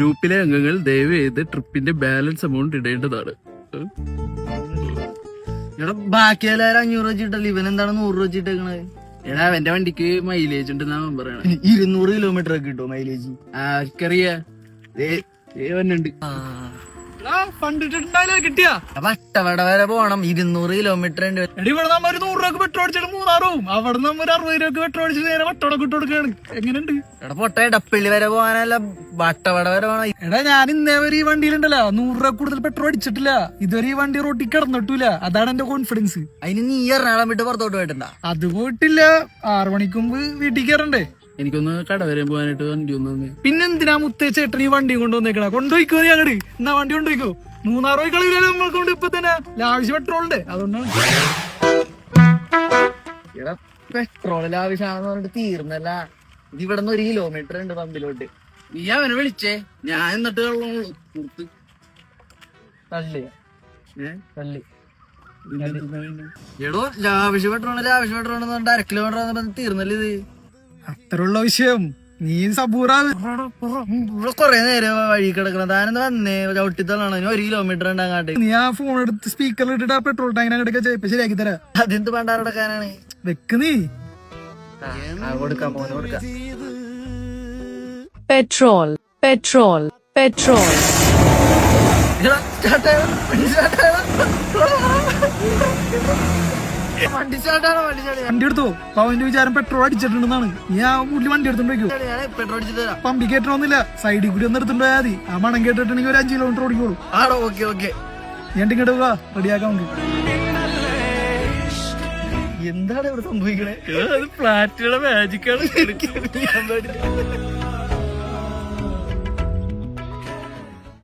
ഗ്രൂപ്പിലെ അംഗങ്ങൾ ദയവ് ചെയ്ത് ട്രിപ്പിന്റെ ബാലൻസ് എമൗണ്ട് ഇടേണ്ടതാണ്. എടാ ബാക്കി എല്ലാവരും 500 വെച്ചിട്ടല്ലേ, ഇവൻ എന്താണ് 100 വെച്ചിട്ടേക്കണത്? എടാ എന്റെ വണ്ടിക്ക് മൈലേജ് ഉണ്ടെന്നാ പറയണ. 200 കിലോമീറ്റർ ഒക്കെ കിട്ടും മൈലേജ്. ആർക്കറിയാ വന്നുണ്ട്. ഫണ്ടിട്ടുണ്ടായാലോ കിട്ടിയാ വട്ടവട വരെ പോണം, 200 കിലോമീറ്റർ ഉണ്ട്. എടി ഇവിടെ നമ്മ 100 രൂപക്ക് പെട്രോൾ അടിച്ചിട്ട് മൂന്നാറും, അവിടെ നമ്മ 60 രൂപക്ക് പെട്രോൾ അടിച്ചിട്ട് നേരെ വട്ടോടൊക്കെ ഇട്ട് കൊടുക്കുകയാണ്. എങ്ങനെയുണ്ട്? എടാ പൊട്ട ഇടപ്പള്ളി വരെ പോകാനല്ല, വട്ടവട വരെ പോണം. എടാ ഞാൻ ഇന്നേ വരെ ഈ വണ്ടിയിലുണ്ടല്ലോ 100 രൂപ കൂടുതൽ പെട്രോൾ അടിച്ചിട്ടില്ല. ഇതുവരെ ഈ വണ്ടി റോട്ടിൽ കിടന്നിട്ടില്ല. അതാണ് എന്റെ കോൺഫിഡൻസ്. അതിന് നീ എറണാകുളം വിട്ട് പുറത്തോട്ട് പോയിട്ടുണ്ടാ? അത് പോയിട്ടില്ല. 6 മണിക്ക് മുമ്പ് വീട്ടിൽ കയറണ്ടേ? എനിക്കൊന്ന് കട വരെ പോകാനായിട്ട് വണ്ടി ഒന്ന്. പിന്നെന്തിനാ മുത്തേ ചേട്ടൻ ഈ വണ്ടി കൊണ്ടുവന്നേക്കണ? കൊണ്ടുപോയിക്കോ നീ അങ്ങട്. എന്നാ വണ്ടി കൊണ്ടുപോയിക്കോ. 3 പോയി കളിയില്ല നമ്മൾ കൊണ്ട്. ഇപ്പൊ തന്നെ ആവശ്യം പെട്രോൾ ഉണ്ട്, അതുകൊണ്ടാണ്. എടാ പെട്രോളിൽ ആവശ്യമാണെന്ന് പറഞ്ഞിട്ട് തീർന്നല്ല. ഇത് ഇവിടെ നിന്ന് 1 കിലോമീറ്റർ ഉണ്ട് പമ്പിലോട്ട്. നീ അവനെ വിളിച്ചേ, ഞാൻ എന്നിട്ട് തള്ളി തള്ളി. നിർത്ത്. എടോ ലാവശ്യ പെട്രോൾ എന്ന് പറഞ്ഞിട്ട് 1 കിലോമീറ്റർ തീർന്നല്ലേ ഇത്? അത്രയുള്ള വിഷയം. നീ സബൂറ. ഇവിടെ കൊറേ നേരം വഴി കിടക്കണം. താനെന്താ വന്നേ ചവിട്ടിത്തള്ളാണ്. 1 കിലോമീറ്റർ ഉണ്ട് അങ്ങാട്ട്. നീ ആ ഫോൺ എടുത്ത് സ്പീക്കറിൽ ഇട്ടിട്ട് ആ പെട്രോൾ ടാങ്കിനെ അങ്ങോട്ടൊക്കെ ഇപ്പൊ ശരിയാക്കി തരാം. അതെന്ത് പണ്ടാറടക്കാനാണ്? വെക്ക് നീ. കൊടുക്കാം, മോന് കൊടുക്കാം. Petrol, petrol, petrol. വണ്ടി സ്റ്റാർട്ടാണ്, വണ്ടി സ്റ്റാർട്ട്. വണ്ടി എടുത്തോ. അപ്പൊ അവന്റെ വിചാരം പെട്രോൾ അടിച്ചിട്ടുണ്ടെന്നാണ്. നീ ആ പുള്ളി വണ്ടി എടുത്തോണ്ടോ? പെട്രോൾ അടിച്ചിട്ട് തരാം. പമ്പി കയറ്റണമെന്നില്ല, സൈഡിൽ കൂടി ഒന്ന് എടുത്തോണ്ട് പോയാൽ മതി. ആ മണം കേട്ടിട്ടുണ്ടെങ്കിൽ 5 കിലോമീറ്റർ ഓടിക്കോളൂ. ആടോ, ഓക്കെ ഓക്കെ. ഞാൻ ഇങ്ങോട്ട് പോവാ, റെഡിയാക്കാൻ വേണ്ടി. എന്താണ് ഇവിടെ സംഭവിക്കണേ? ഫ്ലാറ്റുകളുടെ മാജിക്കാണ്.